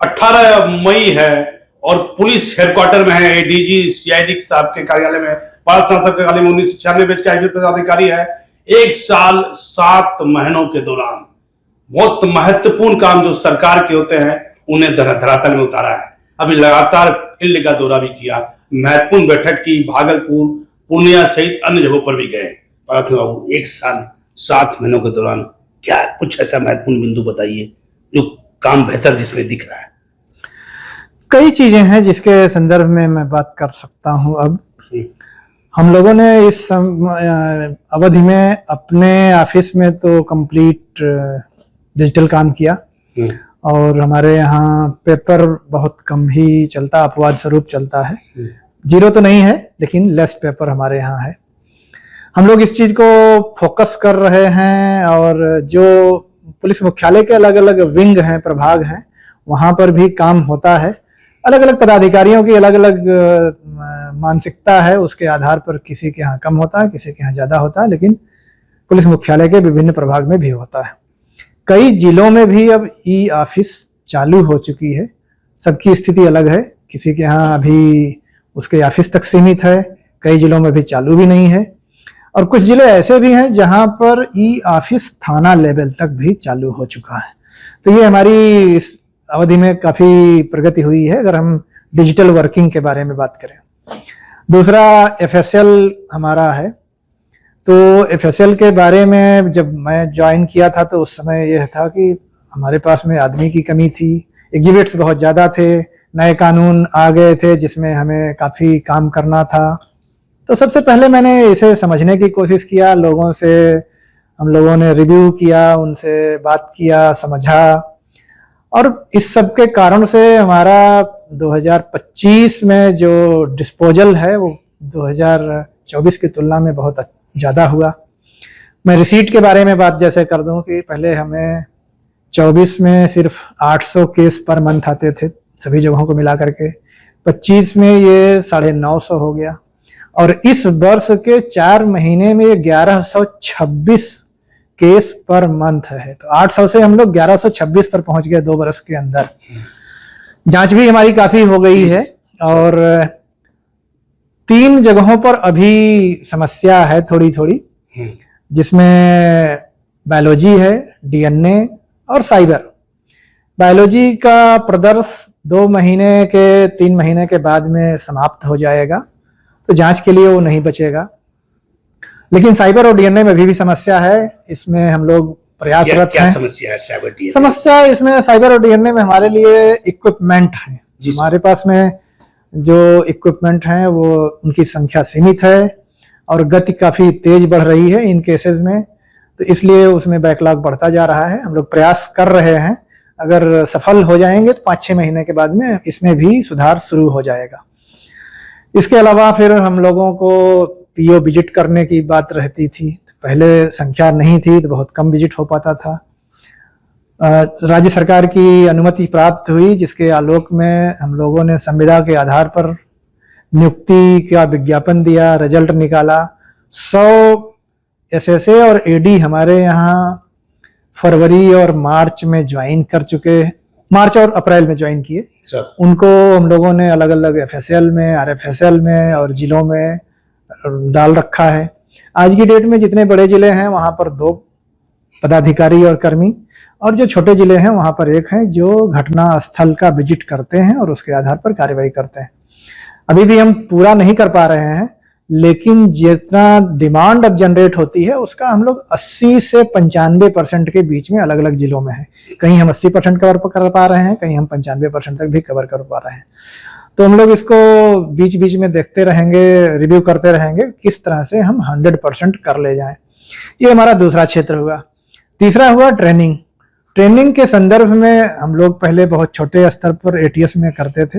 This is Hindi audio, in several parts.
18 मई है और पुलिस हेडक्वार्टर में है, एडीजी सीआईडी साहब के कार्यालय में, पाल साहब के कार्यालय में 1996 बैच का आईपीएस पदाधिकारी है। 1 साल 7 महीनों के दौरान बहुत महत्वपूर्ण काम जो सरकार के होते हैं उन्हें धरातल में उतारा है। अभी लगातार फील्ड का दौरा भी किया, महत्वपूर्ण बैठक की, भागलपुर, पूर्णिया सहित अन्य जगहों पर भी गए। बाबू 1 साल 7 महीनों के दौरान क्या कुछ ऐसा महत्वपूर्ण बिंदु बताइए जो काम बेहतर जिसमें दिख रहा है। कई चीजें हैं जिसके संदर्भ में मैं बात कर सकता हूं। अब हम लोगों ने इस अवधि में अपने ऑफिस में तो कंप्लीट डिजिटल काम किया और हमारे यहाँ पेपर बहुत कम ही चलता, अपवाद स्वरूप चलता है। जीरो तो नहीं है लेकिन लेस पेपर हमारे यहाँ है। हम लोग इस चीज को फोकस कर रहे हैं और जो पुलिस मुख्यालय के अलग अलग विंग हैं, प्रभाग हैं, वहां पर भी काम होता है। अलग अलग पदाधिकारियों की अलग अलग मानसिकता है, उसके आधार पर किसी के यहाँ कम होता है, किसी के यहाँ ज्यादा होता है, लेकिन पुलिस मुख्यालय के विभिन्न प्रभाग में भी होता है। कई जिलों में भी अब ई ऑफिस चालू हो चुकी है। सबकी स्थिति अलग है, किसी के यहाँ अभी उसके ऑफिस तक सीमित है, कई जिलों में भी चालू भी नहीं है और कुछ जिले ऐसे भी हैं जहां पर ई ऑफिस थाना लेवल तक भी चालू हो चुका है। तो ये हमारी इस अवधि में काफी प्रगति हुई है अगर हम डिजिटल वर्किंग के बारे में बात करें। दूसरा एफएसएल हमारा है। तो एफएसएल के बारे में जब मैं ज्वाइन किया था तो उस समय यह था कि हमारे पास में आदमी की कमी थी, एग्जीबिट्स बहुत ज़्यादा थे, नए कानून आ गए थे जिसमें हमें काफ़ी काम करना था। तो सबसे पहले मैंने इसे समझने की कोशिश किया, लोगों से हम लोगों ने रिव्यू किया, उनसे बात किया, समझा और इस सब के कारण से हमारा 2025 में जो डिस्पोजल है वो 2024 की तुलना में बहुत ज़्यादा हुआ। मैं रिसीट के बारे में बात जैसे कर दूं कि पहले हमें 24 में सिर्फ 800 केस पर मंथ आते थे सभी जगहों को मिला करके, 25 में ये 950 हो गया और इस वर्ष के 4 महीने में ये 1126 केस पर मंथ है। तो 800 से हम लोग 1126 पर पहुंच गए 2 वर्ष के अंदर। जांच भी हमारी काफी हो गई है और 3 जगहों पर अभी समस्या है थोड़ी थोड़ी, जिसमें बायोलॉजी है, डीएनए और साइबर। बायोलॉजी का प्रदर्श 2 महीने के 3 महीने के बाद में समाप्त हो जाएगा, तो जांच के लिए वो नहीं बचेगा। लेकिन साइबर और डीएनए में भी समस्या है, इसमें हम लोग प्रयासरत हैं। समस्या है साइबर डीएनए? समस्या इसमें साइबर और डीएनए में हमारे लिए इक्विपमेंट है। हमारे पास में जो इक्विपमेंट हैं वो उनकी संख्या सीमित है और गति काफी तेज बढ़ रही है इन केसेस में, तो इसलिए उसमें बैकलॉग बढ़ता जा रहा है। हम लोग प्रयास कर रहे हैं, अगर सफल हो जाएंगे तो 5-6 महीने के बाद में इसमें भी सुधार शुरू हो जाएगा। इसके अलावा फिर हम लोगों को पीओ विजिट करने की बात रहती थी। पहले संख्या नहीं थी तो बहुत कम विजिट हो पाता था। राज्य सरकार की अनुमति प्राप्त हुई जिसके आलोक में हम लोगों ने संविदा के आधार पर नियुक्ति का विज्ञापन दिया, रिजल्ट निकाला। 100 एसएसए और एडी हमारे यहाँ फरवरी और मार्च में ज्वाइन कर चुके, मार्च और अप्रैल में ज्वाइन किए। उनको हम लोगों ने अलग अलग एफएसएल में, आरएफएसएल में और जिलों में डाल रखा है। आज की डेट में जितने बड़े जिले हैं वहां पर 2 पदाधिकारी और कर्मी, और जो छोटे जिले हैं वहां पर 1 है जो घटना स्थल का विजिट करते हैं और उसके आधार पर कार्रवाई करते हैं। अभी भी हम पूरा नहीं कर पा रहे हैं, लेकिन जितना डिमांड अब जनरेट होती है उसका हम लोग 80 से 95% के बीच में अलग अलग जिलों में है। कहीं हम 80% कवर कर पा रहे हैं, कहीं हम 95% तक भी कवर कर पा रहे हैं। तो हम लोग इसको बीच बीच में देखते रहेंगे, रिव्यू करते रहेंगे किस तरह से हम 100% कर ले जाएं। ये हमारा दूसरा क्षेत्र हुआ। तीसरा हुआ ट्रेनिंग। ट्रेनिंग के संदर्भ में हम लोग पहले बहुत छोटे स्तर पर एटीएस में करते थे,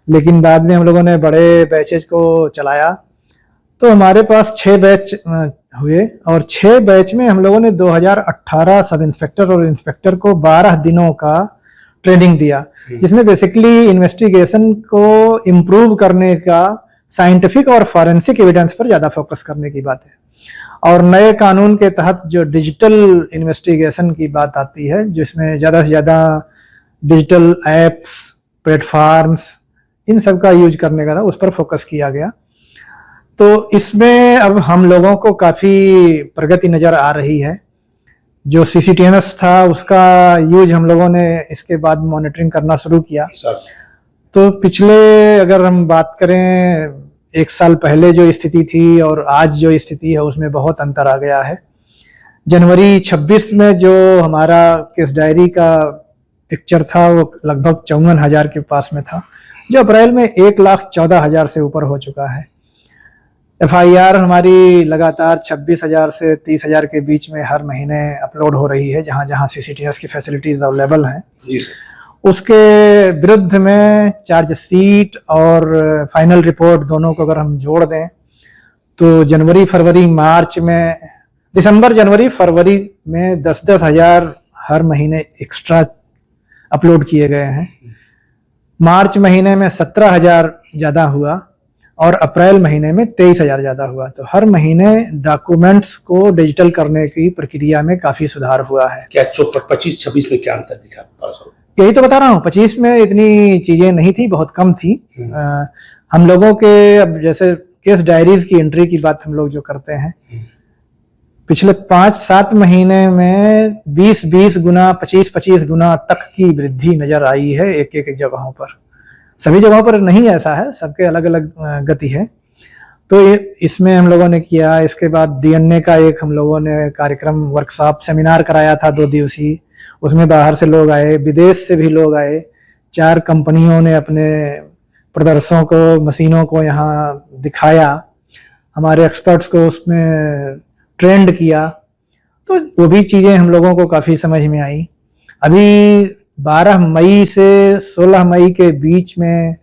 लेकिन बाद में हम लोगों ने बड़े बैचेज को चलाया तो हमारे पास 6 बैच हुए और 6 बैच में हम लोगों ने 2018 सब इंस्पेक्टर और इंस्पेक्टर को 12 दिनों का ट्रेनिंग दिया, जिसमें बेसिकली इन्वेस्टिगेशन को इम्प्रूव करने का साइंटिफिक और फॉरेंसिक एविडेंस पर ज़्यादा फोकस करने की बात है। और नए कानून के तहत जो डिजिटल इन्वेस्टिगेशन की बात आती है, जिसमें ज़्यादा से ज़्यादा डिजिटल एप्स, प्लेटफॉर्म्स, इन सब का यूज करने का था, उस पर फोकस किया गया। तो इसमें अब हम लोगों को काफ़ी प्रगति नज़र आ रही है। जो CCTNS था उसका यूज हम लोगों ने इसके बाद मॉनिटरिंग करना शुरू किया। तो पिछले अगर हम बात करें 1 साल पहले जो स्थिति थी और आज जो स्थिति है उसमें बहुत अंतर आ गया है। जनवरी 26 में जो हमारा केस डायरी का पिक्चर था वो लगभग 54,000 के पास में था, जो अप्रैल में 1,14,000 से ऊपर हो चुका है। FIR हमारी लगातार 26,000 से 30,000 के बीच में हर महीने अपलोड हो रही है, जहाँ जहाँ CCTNS की फैसिलिटीज अवेलेबल हैं। उसके विरुद्ध में चार्जशीट और फाइनल रिपोर्ट दोनों को अगर हम जोड़ दें तो जनवरी, फरवरी, मार्च में, दिसंबर, जनवरी, फरवरी में 10-10 हज़ार हर महीने एक्स्ट्रा अपलोड किए गए हैं। मार्च महीने में 17,000 ज़्यादा हुआ और अप्रैल महीने में 23,000 ज़्यादा हुआ। तो हर महीने डॉक्यूमेंट्स को डिजिटल करने की प्रक्रिया में काफ़ी सुधार हुआ है। क्या 25-26 में क्या अंतर दिखा? यही तो बता रहा हूँ, 25 में इतनी चीज़ें नहीं थी, बहुत कम थी। हम लोगों के अब जैसे केस डायरीज की एंट्री की बात हम लोग जो करते हैं, पिछले 5-7 महीने में 20-20 गुना, 25-25 गुना तक की वृद्धि नजर आई है एक जगहों पर। सभी जगहों पर नहीं ऐसा है, सबके अलग अलग गति है। तो इसमें हम लोगों ने किया। इसके बाद DNA का एक हम लोगों ने कार्यक्रम, वर्कशॉप, सेमिनार कराया था 2 दिवसीय। उसमें बाहर से लोग आए, विदेश से भी लोग आए। 4 कंपनियों ने अपने प्रदर्शनों को, मशीनों को यहाँ दिखाया, हमारे एक्सपर्ट्स को उसमें ट्रेंड किया। तो वो भी चीज़ें हम लोगों को काफ़ी समझ में आई। अभी 12 मई से 16 मई के बीच में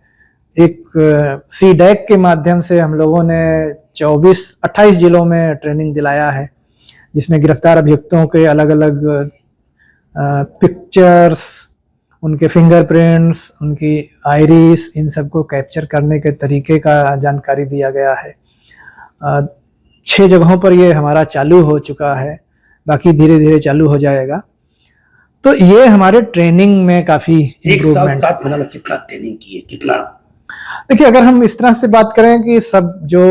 एक CDAC के माध्यम से हम लोगों ने 28 जिलों में ट्रेनिंग दिलाया है, जिसमें गिरफ्तार अभियुक्तों के अलग अलग पिक्चर्स, उनके फिंगरप्रिंट्स, उनकी आइरिस, इन सब को कैप्चर करने के तरीके का जानकारी दिया गया है। 6 जगहों पर ये हमारा चालू हो चुका है, बाकी धीरे धीरे चालू हो जाएगा। तो ये हमारे ट्रेनिंग में काफी इम्प्रूवमेंट। 7 महीने में कितना ट्रेनिंग किए, कितना? देखिए, अगर हम इस तरह से बात करें कि सब जो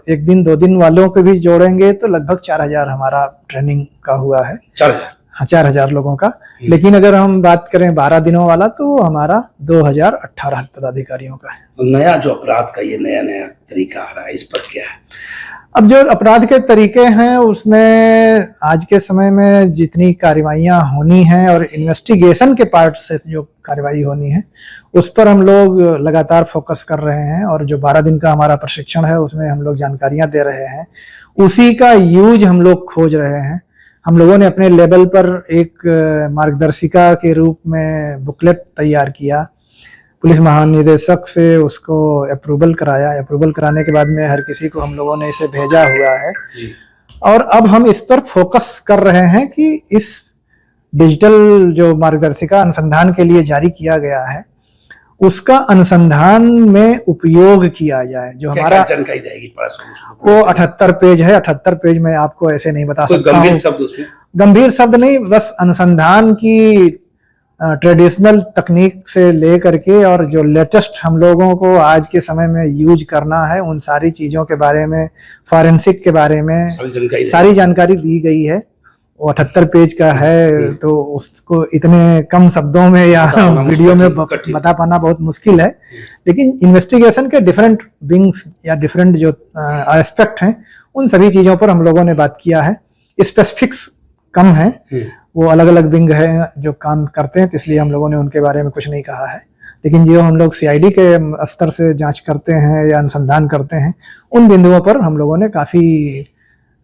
1 दिन 2 दिन वालों को भी जोड़ेंगे तो लगभग 4,000 हमारा ट्रेनिंग का हुआ है। 4,000? हाँ, 4,000 लोगों का। लेकिन अगर हम बात करें 12 दिनों वाला तो हमारा 2,018 पदाधिकारियों का है। नया जो अपराध का ये नया तरीका आ रहा है, इस पर क्या है? अब जो अपराध के तरीके हैं उसमें आज के समय में जितनी कार्रवाइयाँ होनी हैं और इन्वेस्टिगेशन के पार्ट से जो कार्रवाई होनी है उस पर हम लोग लगातार फोकस कर रहे हैं। और जो 12 दिन का हमारा प्रशिक्षण है उसमें हम लोग जानकारियाँ दे रहे हैं, उसी का यूज हम लोग खोज रहे हैं। हम लोगों ने अपने लेवल पर एक मार्गदर्शिका के रूप में बुकलेट तैयार किया, पुलिस महानिदेशक से उसको अप्रूवल कराया। अप्रूवल कराने के बाद में हर किसी को हम लोगों ने इसे भेजा हुआ है। और अब हम इस पर फोकस कर रहे हैं कि इस डिजिटल जो मार्गदर्शिका अनुसंधान के लिए जारी किया गया है उसका अनुसंधान में उपयोग किया जाए। जो हमारा जानकारी रहेगी वो 78 पेज है। 78 पेज में आपको ऐसे नहीं बता सकता हूँ। गंभीर शब्द नहीं, बस अनुसंधान की ट्रेडिशनल तकनीक से ले करके और जो लेटेस्ट हम लोगों को आज के समय में यूज करना है उन सारी चीज़ों के बारे में, फॉरेंसिक के बारे में सारी जानकारी दी गई है। वो 78 पेज का है, तो उसको इतने कम शब्दों में या वीडियो में बता पाना बहुत मुश्किल है। लेकिन इन्वेस्टिगेशन के डिफरेंट विंग्स या डिफरेंट जो एस्पेक्ट हैं उन सभी चीज़ों पर हम लोगों ने बात किया है। स्पेसिफिक्स कम है, वो अलग अलग विंग है जो काम करते हैं, तो इसलिए हम लोगों ने उनके बारे में कुछ नहीं कहा है। लेकिन जो हम लोग CID के स्तर से जांच करते हैं या अनुसंधान करते हैं उन बिंदुओं पर हम लोगों ने काफ़ी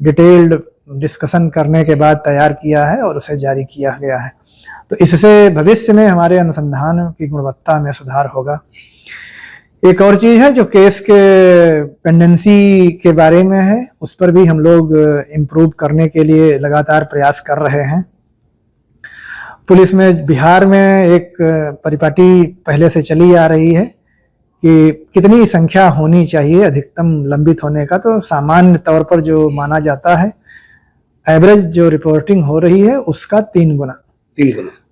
डिटेल्ड डिस्कशन करने के बाद तैयार किया है और उसे जारी किया गया है। तो इससे भविष्य में हमारे अनुसंधान की गुणवत्ता में सुधार होगा। एक और चीज़ है जो केस के पेंडेंसी के बारे में है, उस पर भी हम लोग इम्प्रूव करने के लिए लगातार प्रयास कर रहे हैं। पुलिस में बिहार में एक परिपाटी पहले से चली आ रही है कि कितनी संख्या होनी चाहिए अधिकतम लंबित होने का। तो सामान्य तौर पर जो माना जाता है एवरेज जो रिपोर्टिंग हो रही है उसका 3 गुना।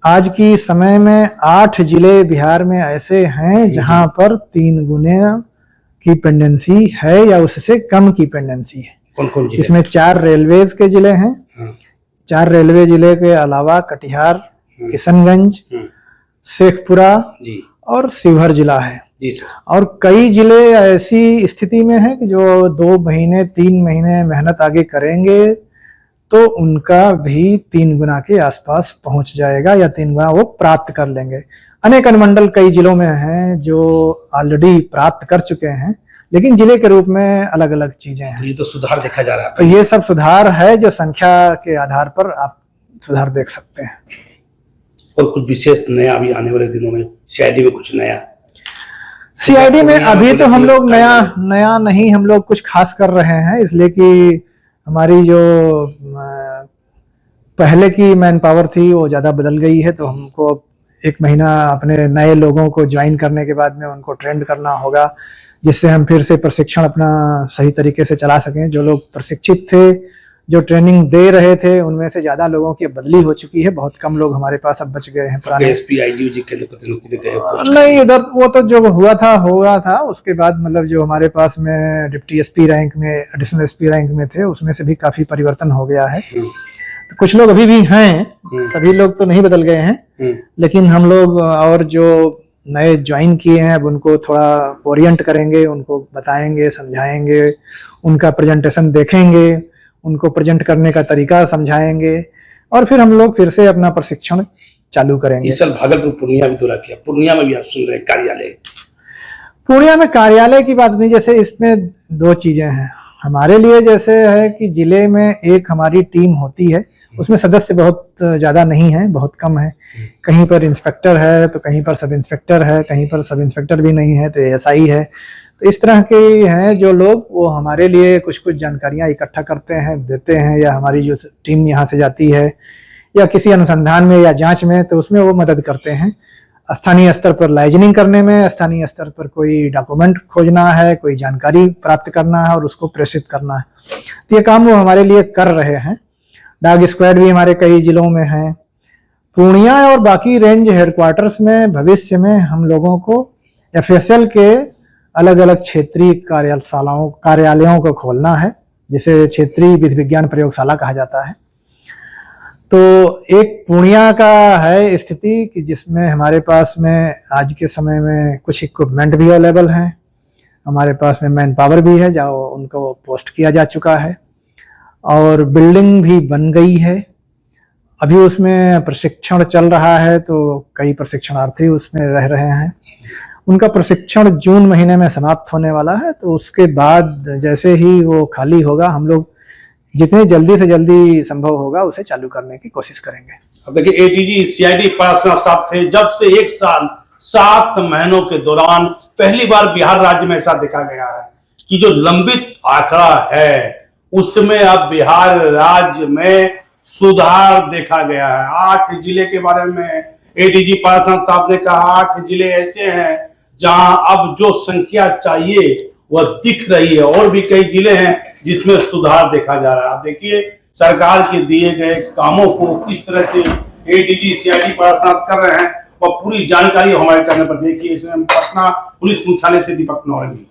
आज की समय में 8 जिले बिहार में ऐसे हैं जहां पर 3 गुना की पेंडेंसी है या उससे कम की पेंडेंसी है। कौन कौन जिले? इसमें 4 रेलवेज के जिले हैं। हाँ, 4 रेलवे जिले के अलावा कटिहार, किशनगंज, शेखपुरा जी और शिवहर जिला है। जी सर। और कई जिले ऐसी स्थिति में हैं कि जो 2 महीने 3 महीने मेहनत आगे करेंगे तो उनका भी 3 गुना के आसपास पहुंच जाएगा या 3 गुना वो प्राप्त कर लेंगे। अनेक अनुमंडल कई जिलों में हैं जो ऑलरेडी प्राप्त कर चुके हैं, लेकिन जिले के रूप में अलग अलग चीजें हैं। तो ये तो सुधार देखा जा रहा है। तो ये सब सुधार है जो संख्या के आधार पर आप सुधार देख सकते हैं। और कुछ विशेष नया अभी आने वाले दिनों में सीआईडी में कुछ नया? सीआईडी में अभी तो हम लोग नया नहीं हम लोग कुछ खास कर रहे हैं, इसलिए कि हमारी जो पहले की मैन पावर थी वो ज़्यादा बदल गई है। तो हमको 1 महीना अपने नए लोगों को ज्वाइन करने के बाद में उनको ट्रेंड करना होगा, जिससे हम फिर से प्रशिक्षण अपना सही तरीके से चला सकें। जो लोग प्रशिक्षित थे, जो ट्रेनिंग दे रहे थे, उनमें से ज़्यादा लोगों की बदली हो चुकी है। बहुत कम लोग हमारे पास अब बच गए हैं पुराने। एसपी आईजी के प्रतिनिधि गए? नहीं, उधर वो तो जो हुआ था उसके बाद मतलब जो हमारे पास में डिप्टी एसपी रैंक में, एडिशनल एसपी रैंक में थे, उसमें से भी काफी परिवर्तन हो गया है। तो कुछ लोग अभी भी हैं, सभी लोग तो नहीं बदल गए हैं, लेकिन हम लोग और जो नए ज्वाइन किए हैं अब उनको थोड़ा ओरिएंट करेंगे, उनको बताएंगे, समझाएंगे, उनका प्रेजेंटेशन देखेंगे, उनको प्रेजेंट करने का तरीका समझाएंगे और फिर हम लोग फिर से अपना प्रशिक्षण चालू करेंगे। इस साल भागलपुर पूर्णिया भी दौरा किया। पूर्णिया में भी आप सुन रहे हैं कार्यालय? पूर्णिया में कार्यालय की बात नहीं, जैसे इसमें 2 चीजें हैं हमारे लिए। जैसे है कि जिले में एक हमारी टीम होती है, उसमें सदस्य बहुत ज्यादा नहीं है, बहुत कम है। कहीं पर इंस्पेक्टर है तो कहीं पर सब इंस्पेक्टर है, कहीं पर सब इंस्पेक्टर भी नहीं है तो एएसआई है। तो इस तरह के हैं जो लोग, वो हमारे लिए कुछ कुछ जानकारियां इकट्ठा करते हैं, देते हैं, या हमारी जो टीम यहाँ से जाती है या किसी अनुसंधान में या जांच में, तो उसमें वो मदद करते हैं। स्थानीय स्तर पर लाइजनिंग करने में, स्थानीय स्तर पर कोई डॉक्यूमेंट खोजना है, कोई जानकारी प्राप्त करना है और उसको प्रेषित करना है, तो ये काम वो हमारे लिए कर रहे हैं। डॉग स्क्वाड भी हमारे कई जिलों में है। पूर्णिया और बाकी रेंज हेडक्वार्टर्स में भविष्य में हम लोगों को एफएसएल के अलग अलग क्षेत्रीय कार्यालयों को खोलना है, जिसे क्षेत्रीय विधि विज्ञान प्रयोगशाला कहा जाता है। तो एक पूर्णिया का है स्थिति कि जिसमें हमारे पास में आज के समय में कुछ इक्विपमेंट भी अवेलेबल हैं, हमारे पास में मैन पावर भी है जो उनको पोस्ट किया जा चुका है, और बिल्डिंग भी बन गई है। अभी उसमें प्रशिक्षण चल रहा है, तो कई प्रशिक्षणार्थी उसमें रह रहे हैं। उनका प्रशिक्षण जून महीने में समाप्त होने वाला है, तो उसके बाद जैसे ही वो खाली होगा, हम लोग जितनी जल्दी से जल्दी संभव होगा उसे चालू करने की कोशिश करेंगे। अब देखिए, एडीजी सीआईडी पराशरनाथ साहब थे जब से 1 साल 7 महीनों के दौरान पहली बार बिहार राज्य में ऐसा देखा गया है कि जो लंबित आंकड़ा है उसमें अब बिहार राज्य में सुधार देखा गया है। 8 जिले के बारे में एडीजी पराशरनाथ साहब ने कहा, 8 जिले ऐसे हैं जहां अब जो संख्या चाहिए वह दिख रही है, और भी कई जिले हैं जिसमें सुधार देखा जा रहा है। आप देखिए, सरकार के दिए गए कामों को किस तरह से एडीजी सीआईडी पराशरनाथ कर रहे हैं, और पूरी जानकारी हमारे चैनल पर देखिए। इसमें पटना पुलिस मुख्यालय से दीपक नौरंगी।